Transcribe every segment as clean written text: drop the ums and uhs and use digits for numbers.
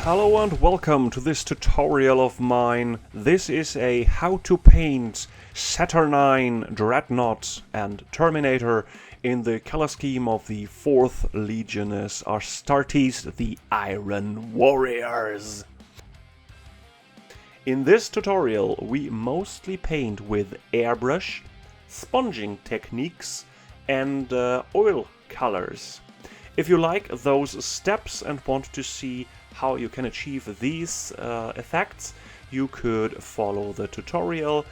Hello and welcome to this tutorial of mine. This is a how to paint Saturnine, Dreadnought and Terminator in the color scheme of the 4th Legionist Astartes, the Iron Warriors. In this tutorial we mostly paint with airbrush, sponging techniques and oil colors. If you like those steps and want to see how you can achieve these effects, you could follow the tutorial.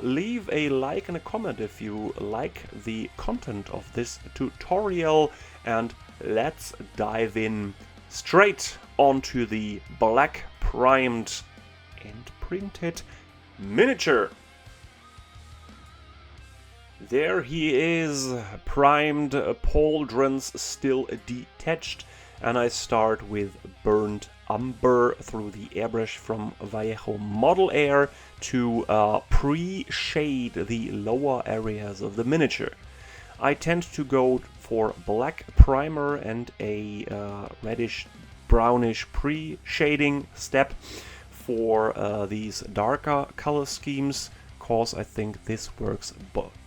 Leave a like and a comment if you like the content of this tutorial, and let's dive in straight onto the black primed and printed miniature. There he is, primed pauldrons still detached, and I start with burnt umber through the airbrush from Vallejo Model Air to pre-shade the lower areas of the miniature. I tend to go for black primer and a reddish brownish pre-shading step for these darker color schemes, cause I think this works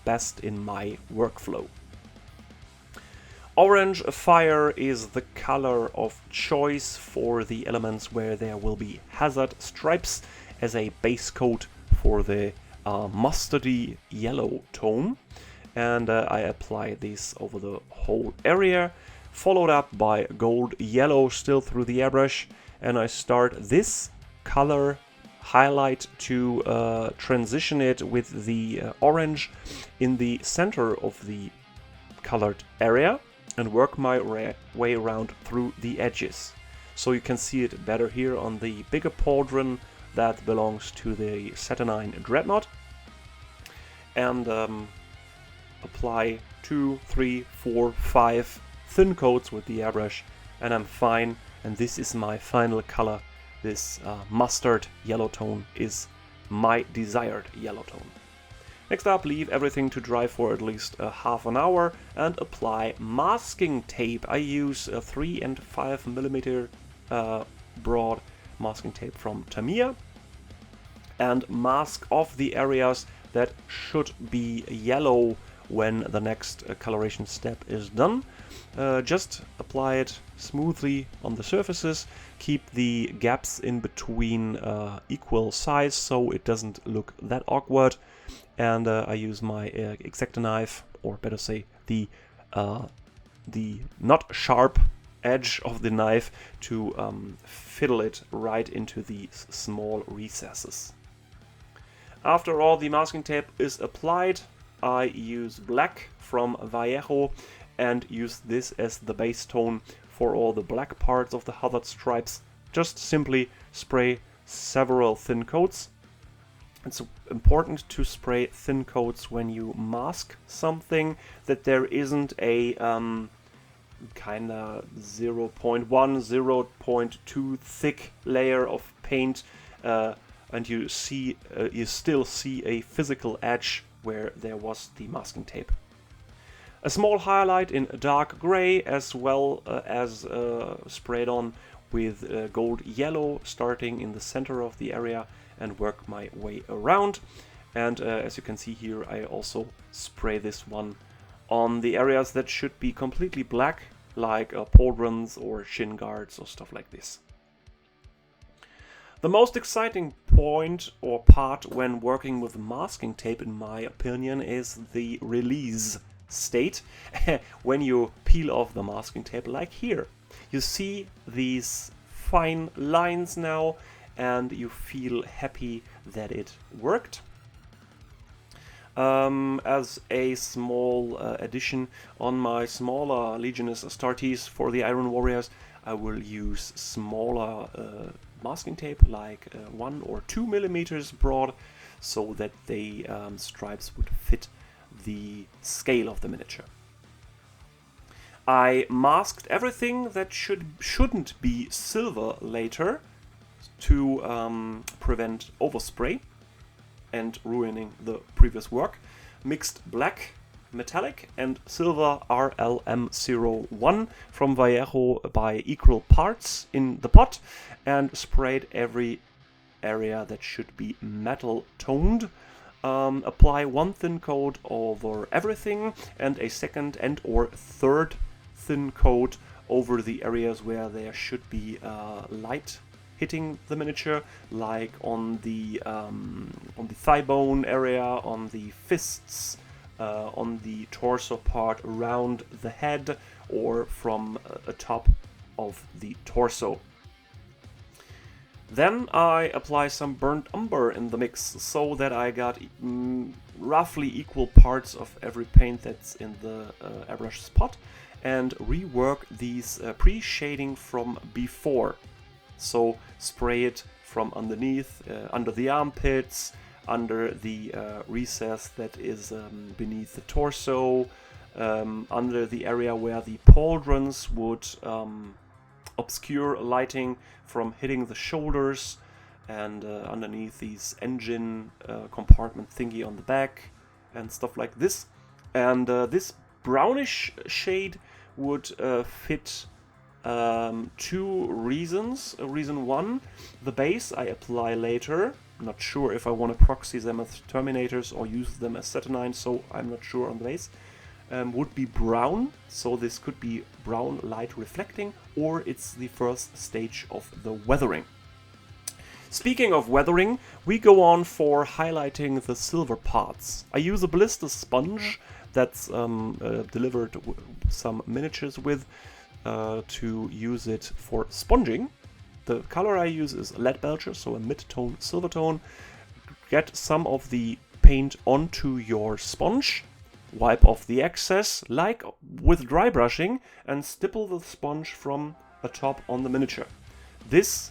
best in my workflow. Orange fire is the color of choice for the elements where there will be hazard stripes as a base coat for the mustardy yellow tone, and I apply this over the whole area, followed up by gold yellow still through the airbrush, and I start this color highlight to transition it with the orange in the center of the colored area and work my way around through the edges. So you can see it better here on the bigger pauldron that belongs to the Saturnine Dreadnought, and apply 2, 3, 4, 5 thin coats with the airbrush, and I'm fine. And this is my final color. This mustard yellow tone is my desired yellow tone. Next up, leave everything to dry for at least half an hour and apply masking tape. I use a 3 and 5 millimeter broad masking tape from Tamiya, and mask off the areas that should be yellow when the next coloration step is done. Just apply it smoothly on the surfaces. Keep the gaps in between equal size so it doesn't look that awkward. And I use my X-Acto knife, or better say the not sharp edge of the knife, to fiddle it right into these small recesses. After all the masking tape is applied, I use black from Vallejo and use this as the base tone for all the black parts of the hazard stripes. Just simply spray several thin coats. It's important to spray thin coats when you mask something, that there isn't a kinda 0.1, 0.2 thick layer of paint, and you still see a physical edge where there was the masking tape. A small highlight in dark gray, as well as sprayed on with gold yellow, starting in the center of the area, and work my way around. And as you can see here, I also spray this one on the areas that should be completely black, like pauldrons or shin guards or stuff like this. The most exciting point or part when working with masking tape, in my opinion, is the release state. When you peel off the masking tape, like here, you see these fine lines now, and you feel happy that it worked. As a small addition, on my smaller Legionist Astartes for the Iron Warriors, I will use smaller masking tape, like 1 or 2 millimeters broad, so that the stripes would fit the scale of the miniature. I masked everything that shouldn't be silver later to prevent overspray and ruining the previous work. Mixed black metallic and silver RLM01 from Vallejo by equal parts in the pot, and sprayed every area that should be metal toned. Apply one thin coat over everything and a second and or third thin coat over the areas where there should be light hitting the miniature, like on the thigh bone area, on the fists, on the torso part around the head, or from atop of the torso. Then I apply some burnt umber in the mix so that I got roughly equal parts of every paint that's in the airbrush spot, and rework these pre-shading from before. So spray it from underneath, under the armpits, under the recess that is beneath the torso, under the area where the pauldrons would obscure lighting from hitting the shoulders, and underneath these engine compartment thingy on the back and stuff like this. And this brownish shade would fit two reasons. Reason one, the base I apply later. I'm not sure if I want to proxy them as Terminators or use them as Saturnine, so I'm not sure on the base. Would be brown, so this could be brown light reflecting, or it's the first stage of the weathering. Speaking of weathering, we go on for highlighting the silver parts. I use a blister sponge that's delivered some miniatures with to use it for sponging. The color I use is lead belcher, so a mid-tone silver tone. Get some of the paint onto your sponge, wipe off the excess like with dry brushing, and stipple the sponge from atop on the miniature. This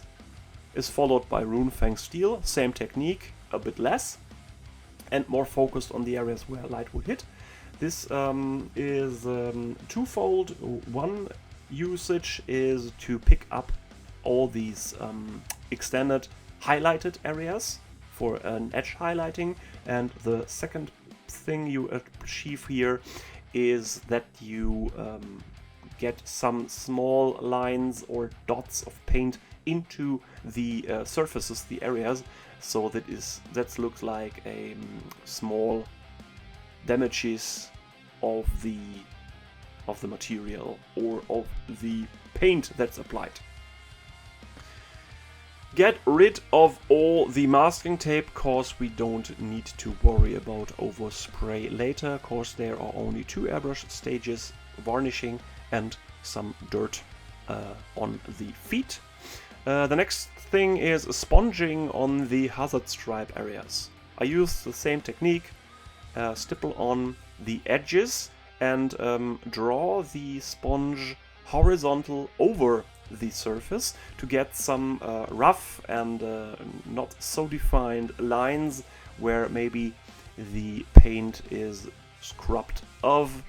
is followed by Runefang steel, same technique, a bit less and more focused on the areas where light would hit. This is twofold. One usage is to pick up all these extended highlighted areas for an edge highlighting, and the second thing you achieve here is that you get some small lines or dots of paint into the surfaces, the areas, so that looks like a small damages of the material or of the paint that's applied. Get rid of all the masking tape, cause we don't need to worry about overspray later, cause there are only two airbrush stages, varnishing and some dirt on the feet. The next thing is sponging on the hazard stripe areas. I use the same technique, stipple on the edges and draw the sponge horizontal over the surface to get some rough and not so defined lines where maybe the paint is scrubbed off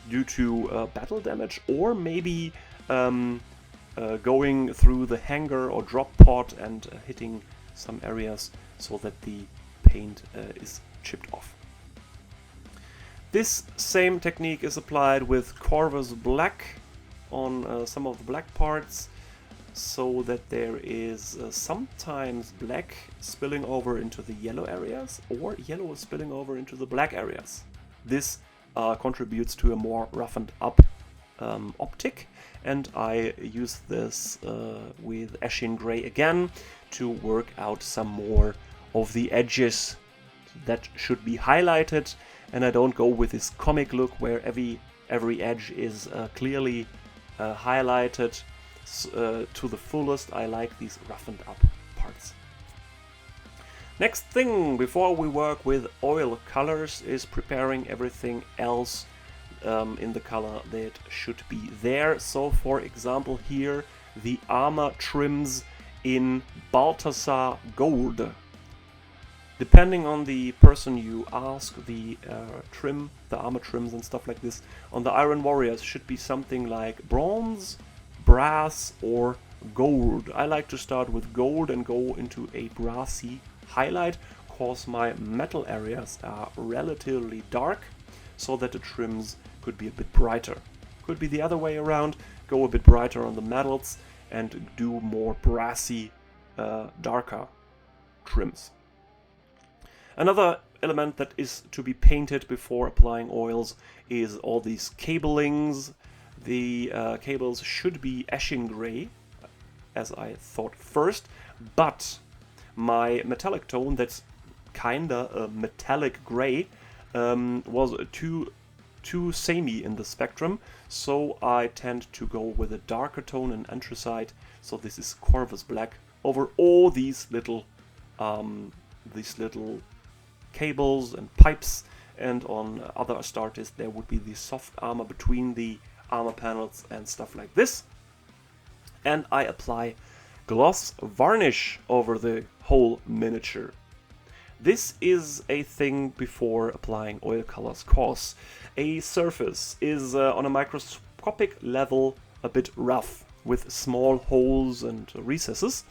due to battle damage, or maybe going through the hanger or drop pod and hitting some areas so that the paint is chipped off. This same technique is applied with Corvus Black on some of the black parts, so that there is sometimes black spilling over into the yellow areas, or yellow spilling over into the black areas. This contributes to a more roughened up optic, and I use this with Ashen Gray again to work out some more of the edges that should be highlighted, and I don't go with this comic look where every edge is clearly highlighted to the fullest. I like these roughened up parts. Next thing before we work with oil colors is preparing everything else in the color that should be there. So for example here the armor trims in Balthasar Gold. Depending on the person you ask, the armor trims and stuff like this on the Iron Warriors should be something like bronze, brass or gold. I like to start with gold and go into a brassy highlight, because my metal areas are relatively dark, so that the trims could be a bit brighter. Could be the other way around, go a bit brighter on the metals and do more brassy, darker trims. Another element that is to be painted before applying oils is all these cablings. The cables should be ashen gray, as I thought first, but my metallic tone, that's kinda a metallic gray, was too samey in the spectrum, so I tend to go with a darker tone in anthracite. So this is Corvus black over all these little cables and pipes, and on other Astartes there would be the soft armor between the armor panels and stuff like this. And I apply gloss varnish over the whole miniature. This is a thing before applying oil colors, cause a surface is on a microscopic level a bit rough with small holes and recesses,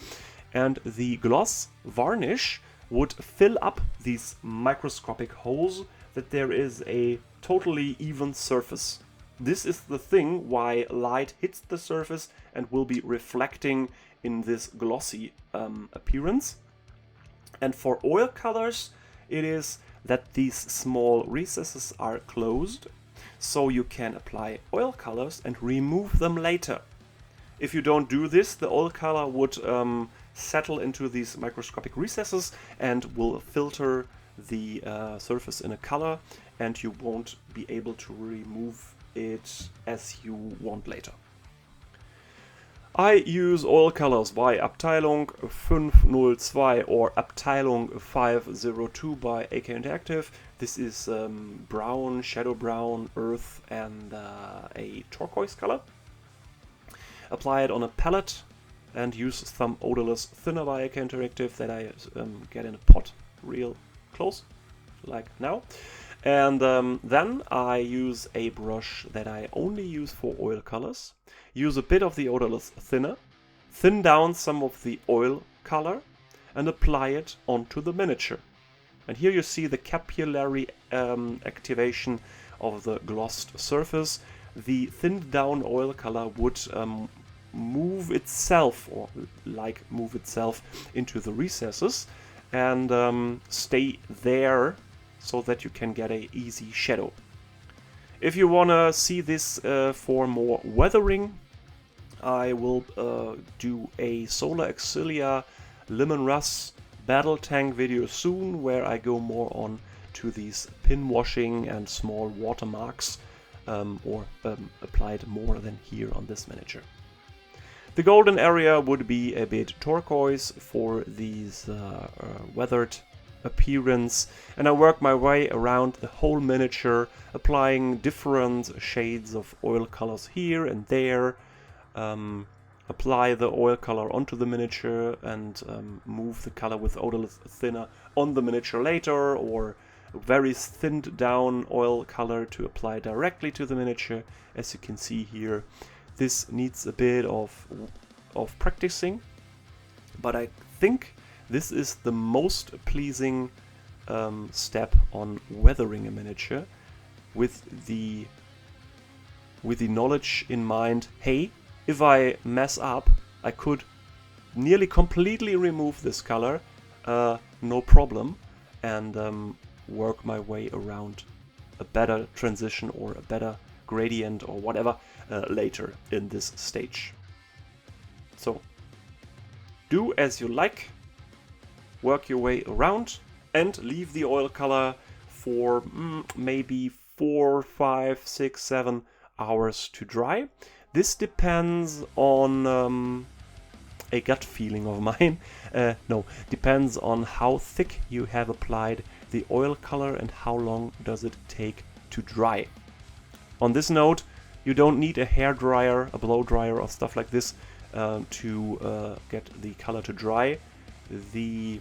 and the gloss varnish would fill up these microscopic holes that there is a totally even surface. This is the thing why light hits the surface and will be reflecting in this glossy appearance. And for oil colors, it is that these small recesses are closed, so you can apply oil colors and remove them later. If you don't do this, the oil color would settle into these microscopic recesses and will filter the surface in a color, and you won't be able to remove it as you want later. I use oil colors by Abteilung 502 or Abteilung 502 by AK Interactive. This is brown, shadow brown, earth, and a turquoise color. Apply it on a palette and use some odorless thinner by AK Interactive that I get in a pot real close, like now. And then I use a brush that I only use for oil colors. Use a bit of the odorless thinner, thin down some of the oil color, and apply it onto the miniature. And here you see the capillary activation of the glossed surface. The thinned down oil color would move itself into the recesses and stay there, so that you can get a easy shadow. If you wanna see this for more weathering, I will do a Solar Auxilia Lemon Russ battle tank video soon, where I go more on to these pin washing and small watermarks, or applied more than here on this miniature. The golden area would be a bit turquoise for these weathered appearance, and I work my way around the whole miniature, applying different shades of oil colors here and there. Apply the oil color onto the miniature and move the color with odorless thinner on the miniature later, or very thinned down oil color to apply directly to the miniature. As you can see here, this needs a bit of practicing, but I think this is the most pleasing step on weathering a miniature, with the knowledge in mind, hey, if I mess up, I could nearly completely remove this color, no problem, and work my way around a better transition or a better gradient or whatever later in this stage. So do as you like, work your way around, and leave the oil color for maybe 4, 5, 6, 7 hours to dry. This depends on a gut feeling of mine. Depends on how thick you have applied the oil color and how long does it take to dry. On this note, you don't need a hair dryer, a blow dryer or stuff like this to get the color to dry. The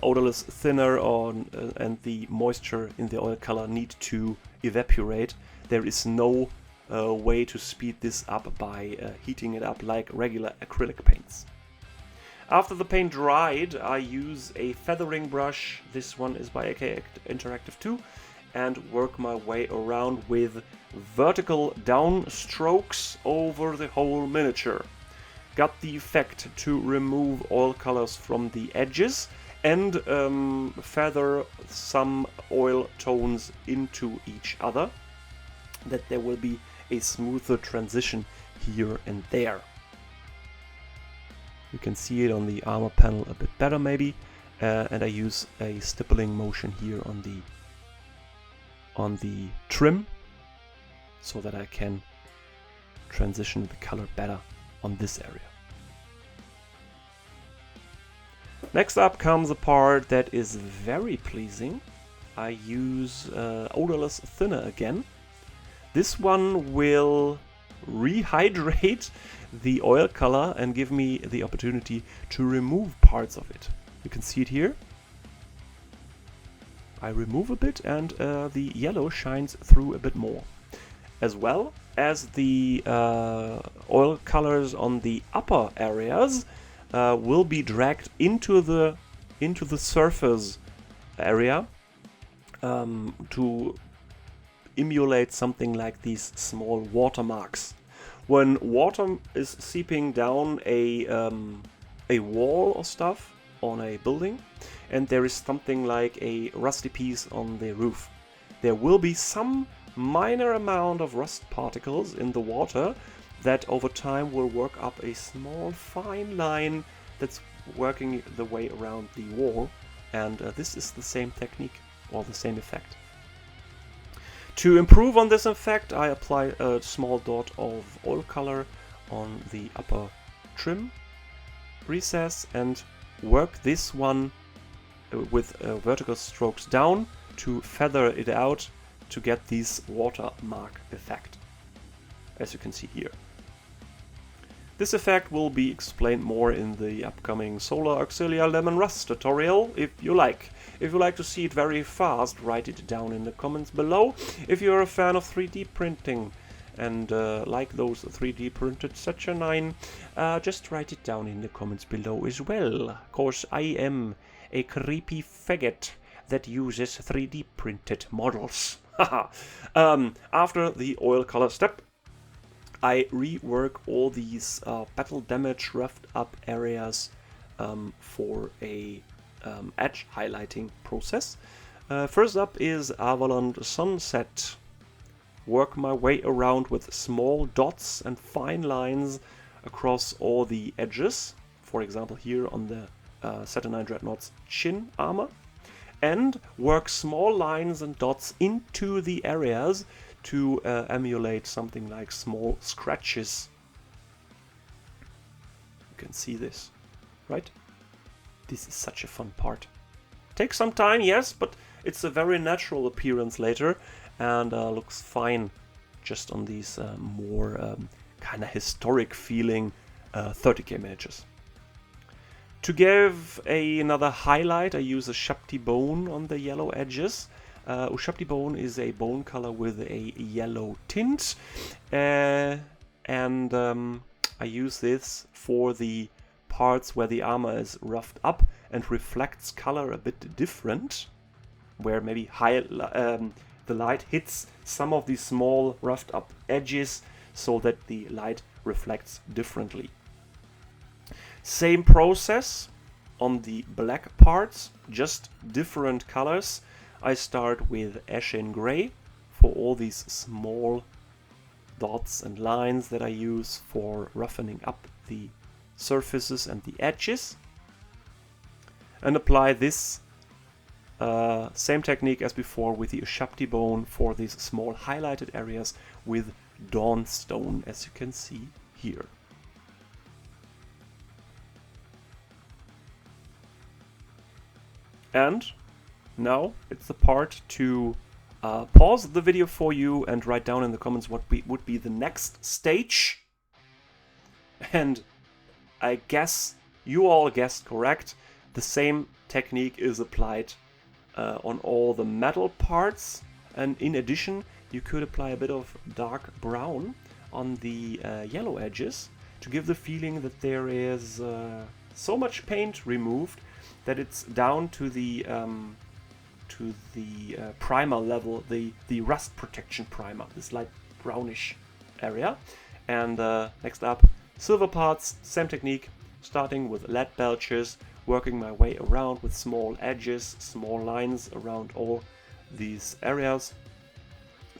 odorless thinner and the moisture in the oil color need to evaporate. There is no way to speed this up by heating it up like regular acrylic paints. After the paint dried, I use a feathering brush. This one is by AK Interactive 2, and work my way around with vertical down strokes over the whole miniature. Got the effect to remove oil colors from the edges and feather some oil tones into each other, that there will be a smoother transition here and there. You can see it on the armor panel a bit better maybe, and I use a stippling motion here on the trim so that I can transition the color better on this area. Next up comes a part that is very pleasing. I use odorless thinner again. This one will rehydrate the oil color and give me the opportunity to remove parts of it. You can see it here. I remove a bit and the yellow shines through a bit more. As well as the oil colors on the upper areas will be dragged into the surface area to emulate something like these small watermarks. When water is seeping down a wall or stuff on a building, and there is something like a rusty piece on the roof, there will be some minor amount of rust particles in the water that over time will work up a small fine line that's working the way around the wall, and this is the same technique or the same effect. To improve on this effect, I apply a small dot of oil color on the upper trim recess and work this one with vertical strokes down to feather it out to get this watermark effect, as you can see here. This effect will be explained more in the upcoming Solar Auxilia Lemon Rust tutorial, if you like. If you like to see it very fast, write it down in the comments below. If you're a fan of 3D printing and like those 3D printed Saturnine, just write it down in the comments below as well. Of course, I am a creepy faggot that uses 3D printed models. After the oil color step, I rework all these battle damage roughed up areas for a edge highlighting process. First up is Avalon Sunset. Work my way around with small dots and fine lines across all the edges, for example here on the Saturnine Dreadnought's chin armor, and work small lines and dots into the areas to emulate something like small scratches. You can see this, right? This is such a fun part. Takes some time, yes, but it's a very natural appearance later and looks fine just on these more kind of historic feeling 30K miniatures. To give another highlight, I use a Shapti bone on the yellow edges. Shapti bone is a bone color with a yellow tint, and I use this for the parts where the armor is roughed up and reflects color a bit different, where maybe the light hits some of these small roughed up edges so that the light reflects differently. Same process on the black parts, just different colors. I start with Ashen Gray for all these small dots and lines that I use for roughening up the surfaces and the edges, and apply this same technique as before with the Shapti bone for these small highlighted areas with Dawnstone, as you can see here. And now it's the part to pause the video for you and write down in the comments what would be the next stage. And I guess you all guessed correct. The same technique is applied on all the metal parts, and in addition you could apply a bit of dark brown on the yellow edges to give the feeling that there is so much paint removed that it's down to the primer level, the rust protection primer, this light brownish area. And next up, silver parts, same technique, starting with lead belches, working my way around with small edges, small lines around all these areas.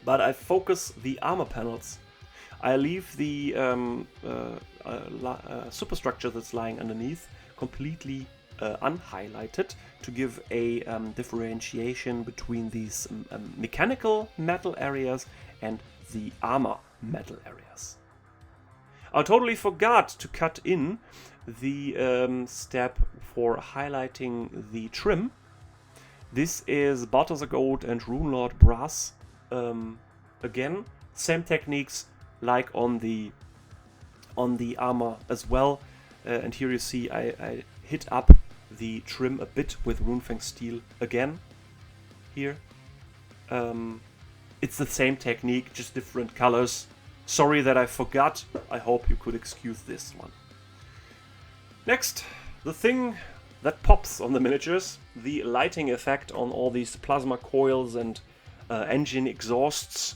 But I focus the armor panels. I leave the superstructure that's lying underneath completely unhighlighted to give a differentiation between these mechanical metal areas and the armor metal areas. I totally forgot to cut in the step for highlighting the trim. This is Balthasar Gold and Runelord Brass. Again, same techniques like on the armor as well. And here you see I hit up the trim a bit with Runefeng steel again. Here. It's the same technique, just different colors. Sorry that I forgot. I hope you could excuse this one. Next, the thing that pops on the miniatures, the lighting effect on all these Plasmacoils and engine exhausts.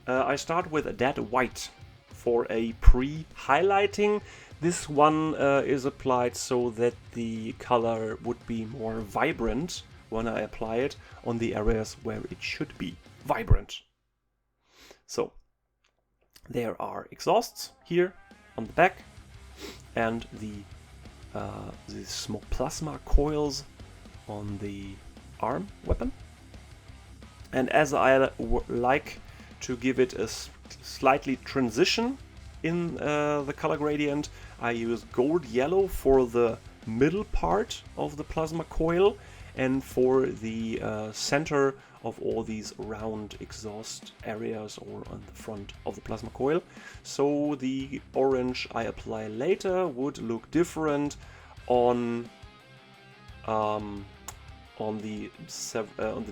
I start with a dead white for a pre-highlighting. This one is applied so that the color would be more vibrant when I apply it on the areas where it should be vibrant. So there are exhausts here on the back and the small plasma coils on the arm weapon. And as I like to give it a slightly transition in the color gradient, I use gold yellow for the middle part of the plasma coil and for the center of all these round exhaust areas or on the front of the plasma coil. So the orange I apply later would look different on the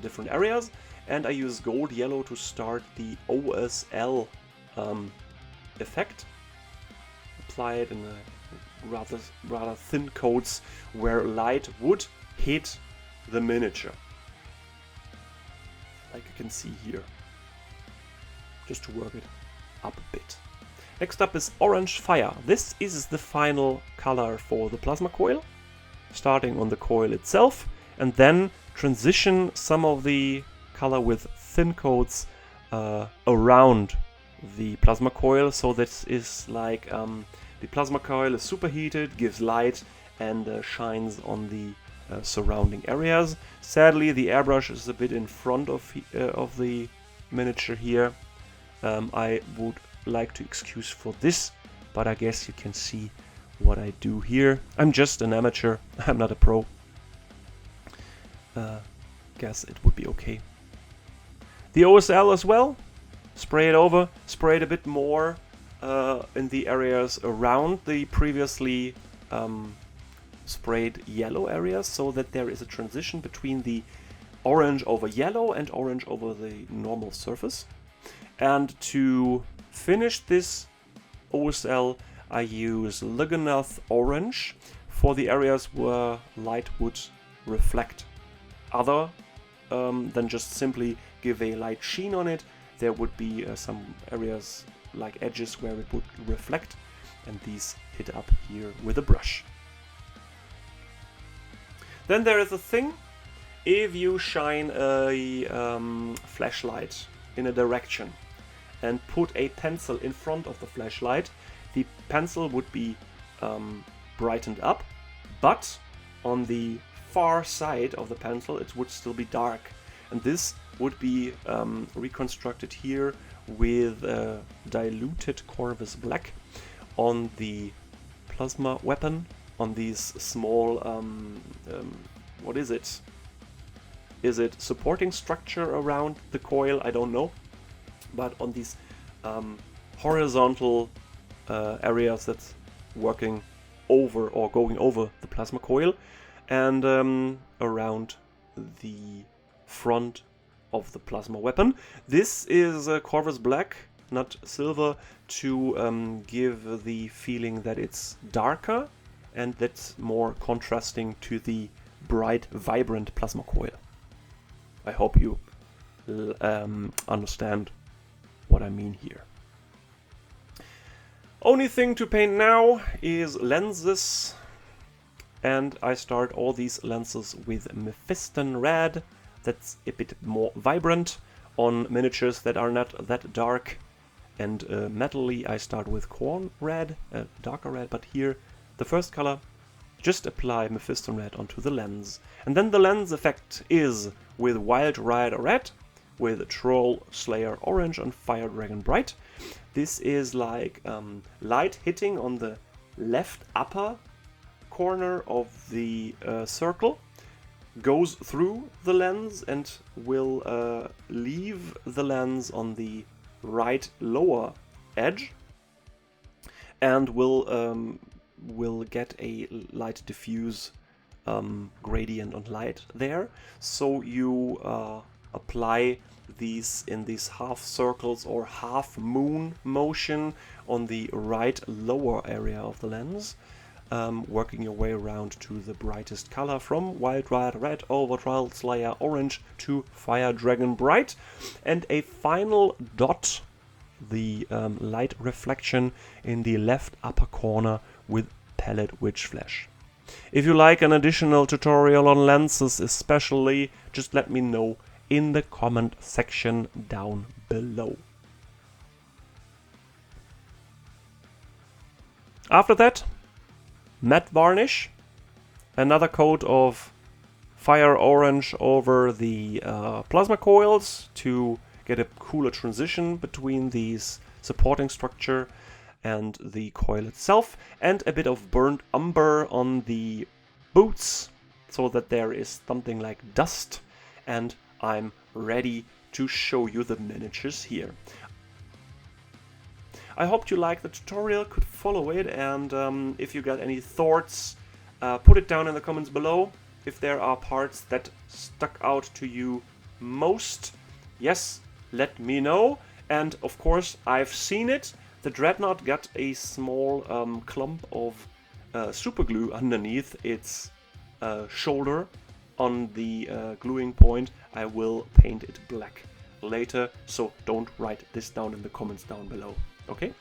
different areas, and I use gold yellow to start the OSL effect. Apply it in a rather thin coats where light would hit the miniature, like you can see here, just to work it up a bit. Next up is Orange Fire. This is the final color for the plasma coil, starting on the coil itself, and then transition some of the color with thin coats around the plasma coil. So this is like the plasma coil is superheated, gives light, and shines on the surrounding areas. Sadly, the airbrush is a bit in front of the miniature here. I would like to excuse for this, but I guess you can see what I do here. I'm just an amateur, I'm not a pro. Guess it would be okay. The OSL as well, spray it over, spray it a bit more in the areas around the previously sprayed yellow areas, so that there is a transition between the orange over yellow and orange over the normal surface. And to finish this OSL, I use Lignoth Orange for the areas where light would reflect. Other than just simply give a light sheen on it, there would be some areas like edges where it would reflect, and these hit up here with a brush. Then there is a thing, if you shine a flashlight in a direction and put a pencil in front of the flashlight, the pencil would be brightened up, but on the far side of the pencil it would still be dark. And this would be reconstructed here with diluted Corvus Black on the plasma weapon, on these small, what is it? Is it supporting structure around the coil? I don't know. But on these horizontal areas that's working over or going over the plasma coil, and around the front of the plasma weapon. This is Corvus Black, not silver, to give the feeling that it's darker and that's more contrasting to the bright, vibrant Plasmacoil. I hope you understand what I mean here. Only thing to paint now is lenses, and I start all these lenses with Mephiston Red. That's a bit more vibrant on miniatures that are not that dark. And metally I start with Corn Red, darker red, but here the first color, just apply Mephiston Red onto the lens. And then the lens effect is with Wild Rider Red, with Troll Slayer Orange and Fire Dragon Bright. This is like light hitting on the left upper corner of the circle, goes through the lens and will leave the lens on the right lower edge, and will get a light diffuse gradient on light there. So you apply these in these half circles or half moon motion on the right lower area of the lens, working your way around to the brightest color from Wild Rider Red over Troll Slayer Orange to Fire Dragon Bright, and a final dot, the light reflection in the left upper corner with Pellet Witch Flesh. If you like an additional tutorial on lenses especially, just let me know in the comment section down below. After that, matte varnish, another coat of Fire Orange over the Plasmacoils to get a cooler transition between these supporting structure and the coil itself, and a bit of burnt umber on the boots so that there is something like dust, and I'm ready to show you the miniatures here. I hope you liked the tutorial, could follow it, and if you got any thoughts, put it down in the comments below. If there are parts that stuck out to you most, yes, let me know. And of course, I've seen it. The Dreadnought got a small clump of super glue underneath its shoulder on the gluing point. I will paint it black later, so don't write this down in the comments down below, okay?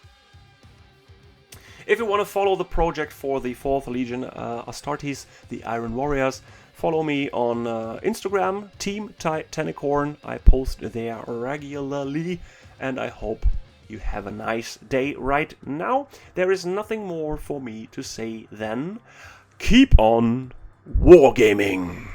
If you want to follow the project for the 4th Legion Astartes, the Iron Warriors, follow me on Instagram, Team Titanicorn. I post there regularly, and I hope you have a nice day right now. There is nothing more for me to say than keep on wargaming!